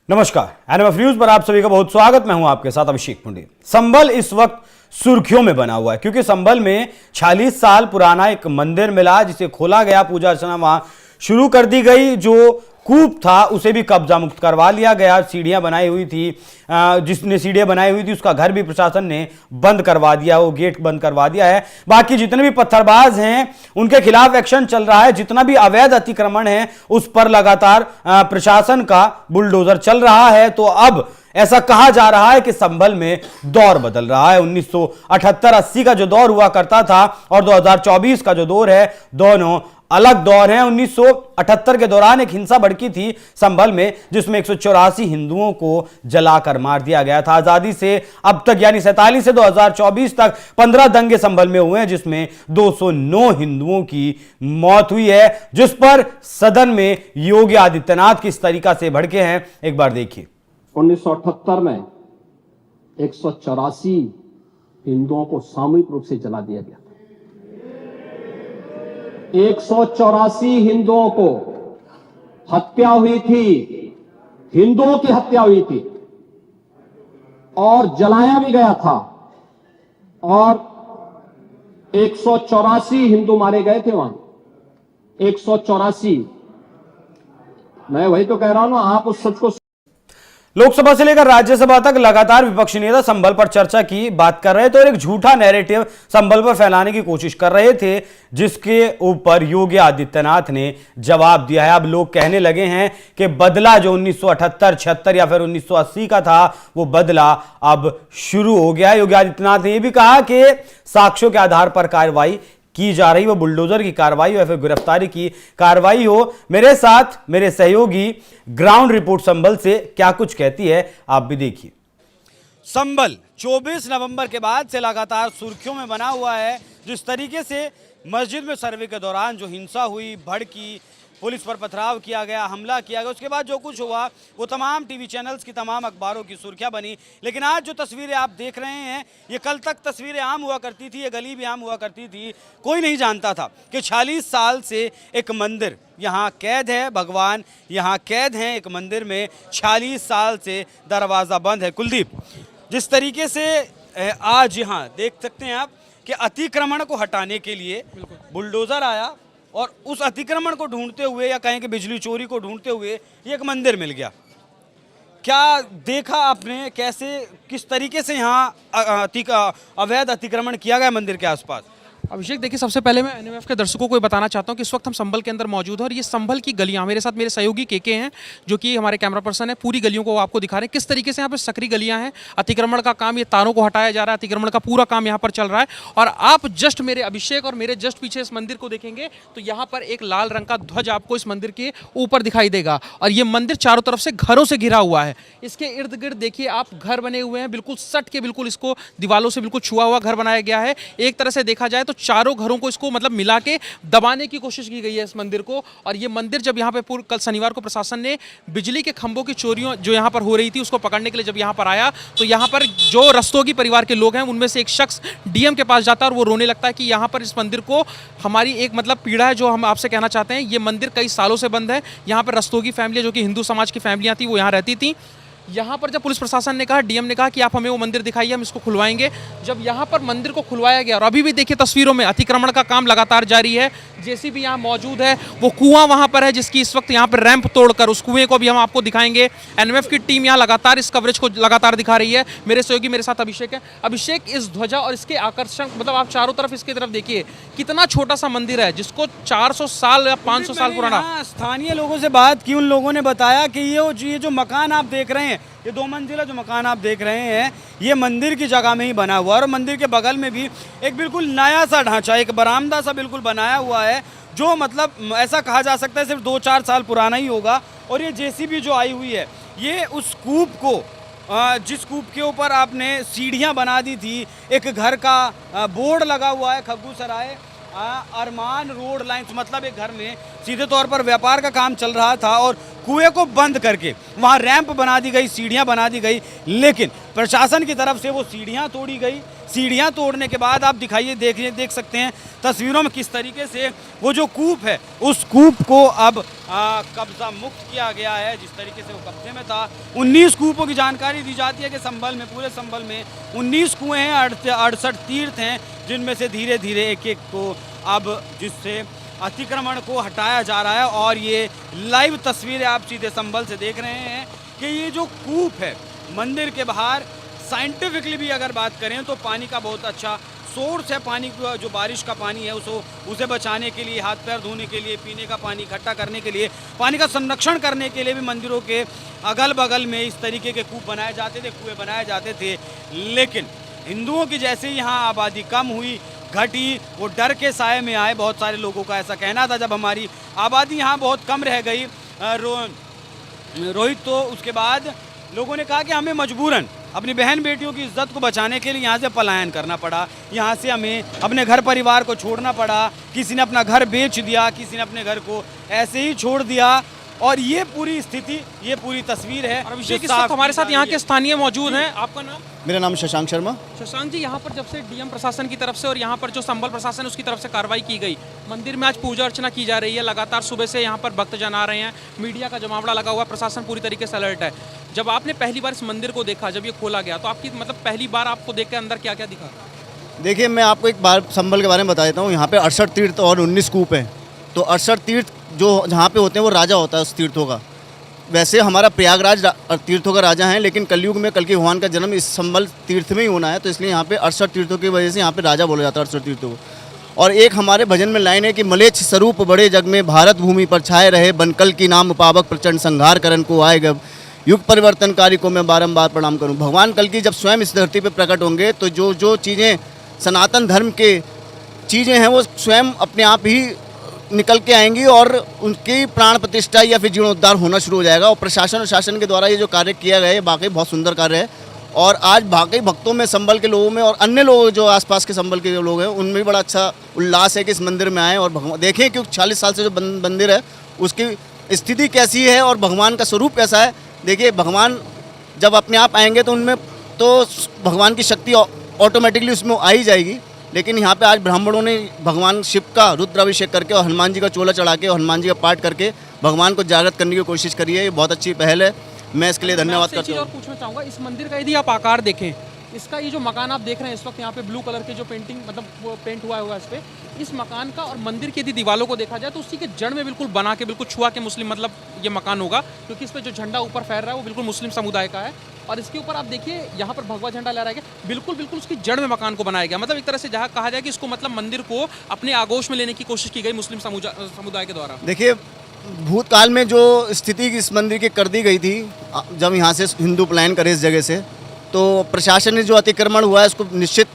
नमस्कार, NMF news पर आप सभी का बहुत स्वागत। मैं हूं आपके साथ अभिषेक पुंडे। संभल इस वक्त सुर्खियों में बना हुआ है क्योंकि संभल में 46 साल पुराना एक मंदिर मिला जिसे खोला गया, पूजा अर्चना वहां शुरू कर दी गई। जो कूप था उसे भी कब्जा मुक्त करवा लिया गया। सीढ़ियां बनाई हुई थी, जिसने सीढ़ियां बनाई हुई थी उसका घर भी प्रशासन ने बंद करवा दिया, वो गेट बंद करवा दिया है। बाकी जितने भी पत्थरबाज हैं उनके खिलाफ एक्शन चल रहा है। जितना भी अवैध अतिक्रमण है उस पर लगातार प्रशासन का बुलडोजर चल रहा है। तो अब ऐसा कहा जा रहा है कि संभल में दौर बदल रहा है। 1978-80 का जो दौर हुआ करता था और 2024 का जो दौर है, दोनों अलग दौर हैं। 1978 के दौरान एक हिंसा भड़की थी संभल में जिसमें 184 हिंदुओं को जलाकर मार दिया गया था। आजादी से अब तक यानी 47 से 2024 तक 15 दंगे संभल में हुए हैं जिसमें 209 हिंदुओं की मौत हुई है, जिस पर सदन में योगी आदित्यनाथ किस तरीका से भड़के हैं एक बार देखिए। 1978 में 184 हिंदुओं को सामूहिक रूप से जला दिया गया। 184 हिंदुओं को हत्या हुई थी, हिंदुओं की हत्या हुई थी और जलाया भी गया था और 184 हिंदू मारे गए थे वहां। 184। मैं वही तो कह रहा हूं ना, आप उस सच को। लोकसभा से लेकर राज्यसभा तक लगातार विपक्षी नेता संभल पर चर्चा की बात कर रहे थे और एक झूठा नैरेटिव संभल पर फैलाने की कोशिश कर रहे थे, जिसके ऊपर योगी आदित्यनाथ ने जवाब दिया है। अब लोग कहने लगे हैं कि बदला जो 1978, 76 या फिर 1980 का था वो बदला अब शुरू हो गया है। योगी आदित्यनाथ ने यह भी कहा कि साक्ष्यों के आधार पर कार्रवाई की जा रही, वो बुलडोजर की कार्रवाई हो या फिर गिरफ्तारी की कार्रवाई हो। मेरे साथ मेरे सहयोगी ग्राउंड रिपोर्ट संभल से क्या कुछ कहती है आप भी देखिए। संभल 24 नवंबर के बाद से लगातार सुर्खियों में बना हुआ है। जिस तरीके से मस्जिद में सर्वे के दौरान जो हिंसा हुई, भड़की, पुलिस पर पथराव किया गया, हमला किया गया, उसके बाद जो कुछ हुआ वो तमाम टीवी चैनल्स की, तमाम अखबारों की सुर्खियां बनी। लेकिन आज जो तस्वीरें आप देख रहे हैं ये कल तक तस्वीरें आम हुआ करती थी, ये गली भी आम हुआ करती थी। कोई नहीं जानता था कि 46 साल से एक मंदिर यहाँ कैद है, भगवान यहाँ कैद हैं एक मंदिर में। 46 साल से दरवाज़ा बंद है। कुलदीप, जिस तरीके से आज यहाँ देख सकते हैं आप कि अतिक्रमण को हटाने के लिए बुलडोज़र आया और उस अतिक्रमण को ढूंढते हुए या कहें कि बिजली चोरी को ढूंढते हुए ये एक मंदिर मिल गया। क्या देखा आपने, कैसे किस तरीके से यहाँ अवैध अतिक्रमण किया गया मंदिर के आसपास? अभिषेक, देखिए, सबसे पहले मैं एनएमएफ के दर्शकों को ये बताना चाहता हूँ कि इस वक्त हम संभल के अंदर मौजूद हैं और ये संभल की गलियाँ, मेरे साथ मेरे सहयोगी केके हैं जो कि हमारे कैमरा पर्सन है। पूरी गलियों को आपको दिखा रहे हैं किस तरीके से यहाँ पे सकरी गलियाँ हैं। अतिक्रमण का काम, ये तारों को हटाया जा रहा है, अतिक्रमण का पूरा काम यहाँ पर चल रहा है। और आप जस्ट मेरे अभिषेक और मेरे जस्ट पीछे इस मंदिर को देखेंगे तो यहाँ पर एक लाल रंग का ध्वज आपको इस मंदिर के ऊपर दिखाई देगा और ये मंदिर चारों तरफ से घरों से घिरा हुआ है। इसके इर्द गिर्द देखिए आप घर बने हुए हैं, बिल्कुल सट के, बिल्कुल इसको दीवालों से बिल्कुल छुआ हुआ घर बनाया गया है। एक तरह से देखा जाए तो चारों घरों को को मतलब मिला के दबाने की कोशिश की गई है इस मंदिर को। और ये मंदिर जब यहाँ पे कल शनिवार को प्रशासन ने बिजली के खंभों की चोरियों जो यहाँ पर हो रही थी उसको पकड़ने के लिए जब यहाँ पर आया तो यहाँ पर जो रस्तोगी परिवार के लोग हैं उनमें से एक शख्स डीएम के पास जाता है और वो रोने लगता है कि यहाँ पर इस मंदिर को हमारी एक मतलब पीड़ा है जो हम आपसे कहना चाहते हैं। ये मंदिर कई सालों से बंद है। यहाँ पर रस्तोगी फैमिली जो कि हिंदू समाज की फैमिलियाँ थी वो यहाँ रहती थी। यहाँ पर जब पुलिस प्रशासन ने कहा, डीएम ने कहा कि आप हमें वो मंदिर दिखाइए, हम इसको खुलवाएंगे। जब यहाँ पर मंदिर को खुलवाया गया और अभी भी देखिए तस्वीरों में अतिक्रमण का काम लगातार जारी है। जेसीबी यहाँ मौजूद है, वो कुआं वहाँ पर है जिसकी इस वक्त यहाँ पर रैंप तोड़कर उस कुएं को भी हम आपको दिखाएंगे। एनएमएफ की टीम यहाँ लगातार इस कवरेज को लगातार दिखा रही है। मेरे सहयोगी मेरे साथ अभिषेक है। अभिषेक, इस ध्वजा और इसके आकर्षण मतलब आप चारों तरफ इसकी तरफ देखिए कितना छोटा सा मंदिर है जिसको 400 साल या 500 साल पुराना। स्थानीय लोगों से बात की, उन लोगों ने बताया कि ये जो मकान आप देख रहे हैं, ये 2 मंजिला जो मकान आप देख रहे हैं ये मंदिर की जगह में ही बना हुआ है और मंदिर के बगल में भी एक बिल्कुल नया सा ढांचा, एक बरामदा सा बिल्कुल बनाया हुआ है जो मतलब ऐसा कहा जा सकता है सिर्फ 2-4 साल पुराना ही होगा। और ये जेसीबी जो आई हुई है ये उस कूप को, जिस कूप के ऊपर आपने सीढ़ियाँ बना दी थी, एक घर का बोर्ड लगा हुआ है खग्गूसराय अरमान रोड लाइन्स, मतलब एक घर में सीधे तौर पर व्यापार का काम चल रहा था और कुएं को बंद करके वहां रैंप बना दी गई, सीढ़ियां बना दी गई। लेकिन प्रशासन की तरफ से वो सीढ़ियां तोड़ी गई, सीढ़ियां तोड़ने के बाद आप दिखाइए, देख सकते हैं तस्वीरों में किस तरीके से वो जो कूप है उस कूप को अब कब्जा मुक्त किया गया है। जिस तरीके से वो कब्जे में था, 19 कूपों की जानकारी दी जाती है कि संभल में, पूरे संभल में 19 कुएं हैं, 68 तीर्थ हैं, जिनमें से धीरे धीरे एक एक को अब जिससे अतिक्रमण को हटाया जा रहा है। और ये लाइव तस्वीरें आप सीधे संभल से देख रहे हैं कि ये जो कूप है मंदिर के बाहर, साइंटिफिकली भी अगर बात करें तो पानी का बहुत अच्छा सोर्स है। पानी का जो बारिश का पानी है उसे बचाने के लिए, हाथ पैर धोने के लिए, पीने का पानी इकट्ठा करने के लिए, पानी का संरक्षण करने के लिए भी मंदिरों के अगल बगल में इस तरीके के कूप बनाए जाते थे, कुएं बनाए जाते थे। लेकिन हिंदुओं की जैसे ही यहाँ आबादी कम हुई, घटी, वो डर के साए में आए। बहुत सारे लोगों का ऐसा कहना था जब हमारी आबादी यहाँ बहुत कम रह गई रोहित, तो उसके बाद लोगों ने कहा कि हमें मजबूरन अपनी बहन बेटियों की इज्जत को बचाने के लिए यहाँ से पलायन करना पड़ा, यहाँ से हमें अपने घर परिवार को छोड़ना पड़ा। किसी ने अपना घर बेच दिया, किसी ने अपने घर को ऐसे ही छोड़ दिया। और ये पूरी स्थिति, ये पूरी तस्वीर है। और अभिषेक, इस वक्त हमारे साथ यहाँ के स्थानीय मौजूद हैं। आपका नाम? मेरा नाम शशांक शर्मा। शशांक जी, यहाँ पर जब से डीएम प्रशासन की तरफ से और यहाँ पर जो संभल प्रशासन है उसकी तरफ से कार्रवाई की गई, मंदिर में आज पूजा अर्चना की जा रही है, लगातार सुबह से यहाँ पर भक्तजन आ रहे हैं, मीडिया का जमावड़ा लगा हुआ है, प्रशासन पूरी तरीके से अलर्ट है। जब आपने पहली बार इस मंदिर को देखा, जब ये खोला गया, तो आपकी मतलब पहली बार आपको देख के अंदर क्या क्या दिखा? देखिए, मैं आपको एक बार संभल के बारे में बता देता हूँ। यहाँ पे 68 तीर्थ और 19 कूप हैं। तो 68 तीर्थ जो जहाँ पे होते हैं वो राजा होता है उस तीर्थों का। वैसे हमारा प्रयागराज तीर्थों का राजा है, लेकिन कलयुग में कल्कि भगवान का जन्म इस संभल तीर्थ में ही होना है, तो इसलिए यहाँ पे 68 तीर्थों की वजह से यहाँ पे राजा बोला जाता है 68 तीर्थों को। और एक हमारे भजन में लाइन है कि मलेच्छ स्वरूप बड़े जग में, भारत भूमि पर छाए रहे, बनकल की नाम पावक प्रचंड संहार करन को आएगा, युग परिवर्तनकारी को मैं बारंबार प्रणाम करूं। भगवान कल की जब स्वयं इस धरती पे प्रकट होंगे तो जो जो चीज़ें सनातन धर्म के चीज़ें हैं वो स्वयं अपने आप ही निकल के आएंगी और उनकी प्राण प्रतिष्ठा या फिर जीर्णोद्धार होना शुरू हो जाएगा। और प्रशासन और शासन के द्वारा ये जो कार्य किया गया है वाकई बहुत सुंदर कार्य है। और आज वाकई भक्तों में, संभल के लोगों में और अन्य लोग जो आसपास के संभल के लोग हैं उनमें भी बड़ा अच्छा उल्लास है कि इस मंदिर में आए और भगवान देखें कि 40 साल से जो मंदिर है उसकी स्थिति कैसी है और भगवान का स्वरूप कैसा है। देखिए, भगवान जब अपने आप आएंगे तो उनमें तो भगवान की शक्ति ऑटोमेटिकली उसमें आ ही जाएगी। लेकिन यहाँ पे आज ब्राह्मणों ने भगवान शिव का रुद्राभिषेक करके और हनुमान जी का चोला चढ़ा के और हनुमान जी का पाठ करके भगवान को जागृत करने की कोशिश करी है। ये बहुत अच्छी पहल है, मैं इसके लिए धन्यवाद करता हूँ। और पूछना चाहूँगा, इस मंदिर का यदि आप आकार देखें, इसका ये जो मकान आप देख रहे हैं इस वक्त यहाँ पे ब्लू कलर के जो पेंटिंग मतलब वो पेंट हुआ है इस पे, इस मकान का और मंदिर की यदि दीवारों को देखा जाए तो उसी के जड़ में बिल्कुल बना के बिल्कुल छुआ के मुस्लिम मतलब ये मकान होगा, क्योंकि इस पे जो झंडा ऊपर फहर रहा है वो बिल्कुल मुस्लिम समुदाय का है। और इसके ऊपर आप देखिए यहाँ पर भगवा झंडा लहराया गया, बिल्कुल बिल्कुल उसकी जड़ में मकान को बनाया गया। मतलब एक तरह से जहाँ कहा जाए कि इसको मतलब मंदिर को अपने आगोश में लेने की कोशिश की गई मुस्लिम समुदाय के द्वारा। देखिए, भूतकाल में जो स्थिति इस मंदिर की कर दी गई थी, जब यहाँ से हिंदू पलायन करे इस जगह से, तो प्रशासन ने जो अतिक्रमण हुआ है उसको निश्चित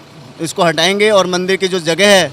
इसको हटाएंगे और मंदिर की जो जगह है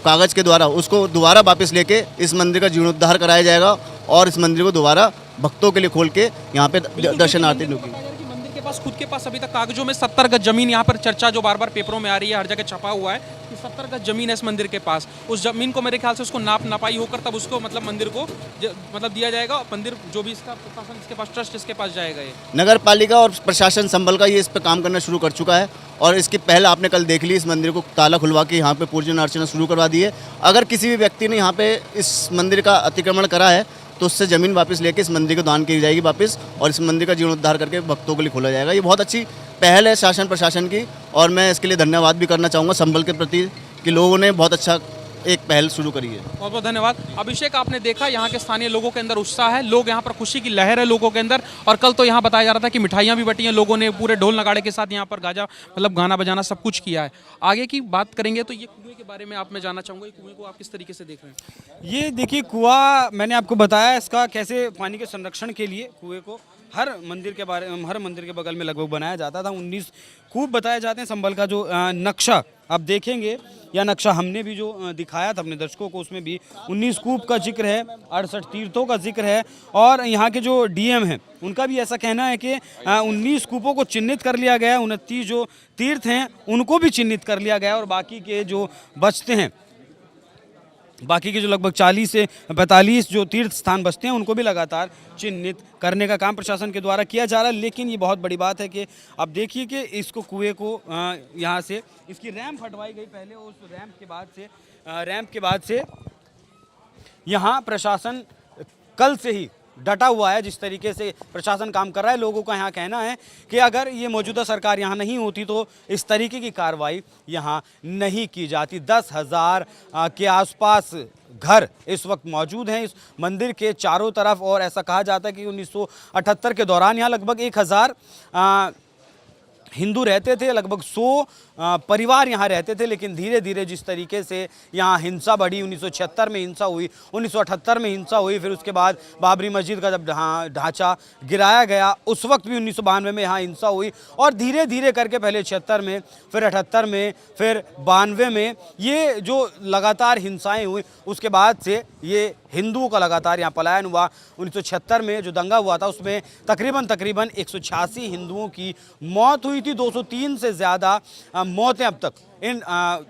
कागज़ के द्वारा उसको दोबारा वापस लेके इस मंदिर का जीर्णोद्धार कराया जाएगा और इस मंदिर को दोबारा भक्तों के लिए खोल के यहाँ पे दर्शनार्थी लोग। मंदिर के पास खुद के पास अभी तक कागजों में 70 गज जमीन, यहाँ पर चर्चा जो बार बार पेपरों में आ रही है, हर जगह छपा हुआ है कि 70 गज जमीन है इस मंदिर के पास। उस जमीन को मेरे ख्याल से उसको नापाई होकर तब उसको मतलब मंदिर को मतलब दिया जाएगा। मंदिर जो भी इसका प्रशासन इसके पास, ट्रस्ट इसके पास जाएगा। ये नगर पालिका और प्रशासन संभल का ये इस पर काम करना शुरू कर चुका है और इसकी पहल आपने कल देख ली। इस मंदिर को ताला खुलवा के यहाँ पे पूजन अर्चना शुरू करवा दी है। अगर किसी भी व्यक्ति ने यहाँ पे इस मंदिर का अतिक्रमण करा है तो उससे ज़मीन वापस लेके इस मंदिर को दान की जाएगी वापस और इस मंदिर का जीर्णोद्धार करके भक्तों के लिए खोला जाएगा। ये बहुत अच्छी पहल है शासन प्रशासन की और मैं इसके लिए धन्यवाद भी करना चाहूँगा संभल के प्रति कि लोगों ने बहुत अच्छा एक पहल शुरू करी है। बहुत बहुत धन्यवाद। अभिषेक, आपने देखा यहाँ के स्थानीय लोगों के अंदर उत्साह है, लोग यहाँ पर खुशी की लहर है लोगों के अंदर। और कल तो यहाँ बताया जा रहा था कि मिठाइयाँ भी बटी हैं, लोगों ने पूरे ढोल नगाड़े के साथ यहाँ पर गाजा मतलब गाना बजाना सब कुछ किया है। आगे की बात करेंगे तो ये कुएं के बारे में आप मैं जानना चाहूँगा, कुएं को आप किस तरीके से देख रहे हैं? ये देखिए, कुआं मैंने आपको बताया इसका कैसे पानी के संरक्षण के लिए कुएं को हर मंदिर के बगल में लगभग बनाया जाता था। 19 कूप बताए जाते हैं। संभल का जो नक्शा आप देखेंगे या नक्शा हमने भी जो दिखाया था अपने दर्शकों को, उसमें भी 19 कूप का जिक्र है, 68 तीर्थों का जिक्र है। और यहाँ के जो डीएम हैं उनका भी ऐसा कहना है कि 19 कूपों को चिन्हित कर लिया गया, 29 जो तीर्थ हैं उनको भी चिन्हित कर लिया गया और बाकी के जो बचते हैं बाकी के जो लगभग 40 से 45 जो तीर्थ स्थान बचते हैं उनको भी लगातार चिन्हित करने का काम प्रशासन के द्वारा किया जा रहा है। लेकिन ये बहुत बड़ी बात है कि अब देखिए कि इसको कुएं को यहाँ से इसकी रैंप हटवाई गई पहले, उस रैंप के बाद से यहाँ प्रशासन कल से ही डटा हुआ है। जिस तरीके से प्रशासन काम कर रहा है, लोगों का यहाँ कहना है कि अगर ये मौजूदा सरकार यहाँ नहीं होती तो इस तरीके की कार्रवाई यहाँ नहीं की जाती। 10,000 के आसपास घर इस वक्त मौजूद हैं इस मंदिर के चारों तरफ, और ऐसा कहा जाता है कि 1978 के दौरान यहाँ लगभग 1,000 हिंदू रहते थे, लगभग 100 परिवार यहाँ रहते थे। लेकिन धीरे धीरे जिस तरीके से यहाँ हिंसा बढ़ी, 1976 में हिंसा हुई, 1978 में हिंसा हुई, फिर उसके बाद बाबरी मस्जिद का जब ढांचा गिराया गया उस वक्त भी 1992 में यहाँ हिंसा हुई, और धीरे धीरे करके पहले 76 में, फिर 78 में, फिर 92 में ये जो लगातार हिंसाएं हुई, उसके बाद से ये हिंदुओं का लगातार यहाँ पलायन हुआ। 1976 में जो दंगा हुआ था उसमें तकरीबन 186 हिंदुओं की मौत हुई थी। 203 से ज़्यादा मौतें अब तक इन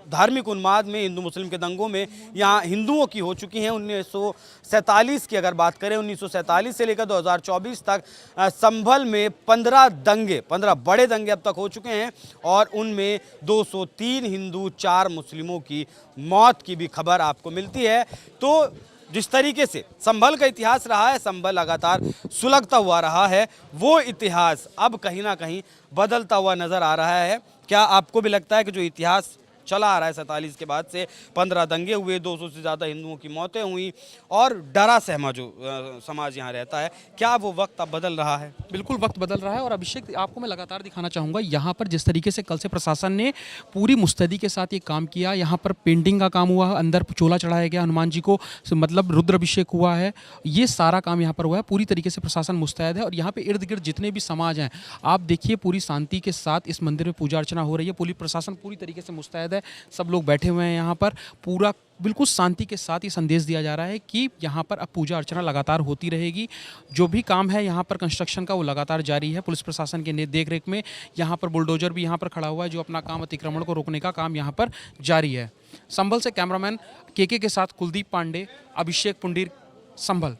धार्मिक उन्माद में, हिंदू मुस्लिम के दंगों में यहाँ हिंदुओं की हो चुकी हैं। 1947 की अगर बात करें, 1947 से लेकर 2024 तक संभल में 15 बड़े दंगे अब तक हो चुके हैं, और उनमें 203 हिंदू 4 मुस्लिमों की मौत की भी खबर आपको मिलती है। तो जिस तरीके से संभल का इतिहास रहा है, संभल लगातार सुलगता हुआ रहा है, वो इतिहास अब कहीं ना कहीं बदलता हुआ नज़र आ रहा है। क्या आपको भी लगता है कि जो इतिहास चला आ रहा है 47 के बाद से, 15 दंगे हुए, 200 से ज़्यादा हिंदुओं की मौतें हुई, और डरा सहमा जो समाज यहाँ रहता है, क्या वो वक्त अब बदल रहा है? बिल्कुल वक्त बदल रहा है। और अभिषेक, आपको मैं लगातार दिखाना चाहूँगा यहाँ पर जिस तरीके से कल से प्रशासन ने पूरी मुस्तैदी के साथ ये काम किया। यहाँ पर पेंटिंग का काम हुआ, अंदर चोला चढ़ाया गया हनुमान जी को, मतलब रुद्राभिषेक हुआ है, ये सारा काम यहाँ पर हुआ है। पूरी तरीके से प्रशासन मुस्तैद है, और यहाँ पे इर्द गिर्द जितने भी समाज हैं, आप देखिए पूरी शांति के साथ इस मंदिर में पूजा अर्चना हो रही है। पुलिस प्रशासन पूरी तरीके से मुस्तैद है, सब लोग बैठे हुए हैं यहाँ पर। पूरा बिल्कुल शांति के साथ ये संदेश दिया जा रहा है कि यहाँ पर अब पूजा अर्चना लगातार होती रहेगी। जो भी काम है यहाँ पर कंस्ट्रक्शन का, वो लगातार जारी है। पुलिस प्रशासन के देख रेख में यहाँ पर बुलडोजर भी यहाँ पर खड़ा हुआ है, जो अपना काम, अतिक्रमण को रोकने का काम यहाँ पर जारी है। संभल से कैमरामैन केके के साथ कुलदीप पांडे, अभिषेक पुंडीर, संभल।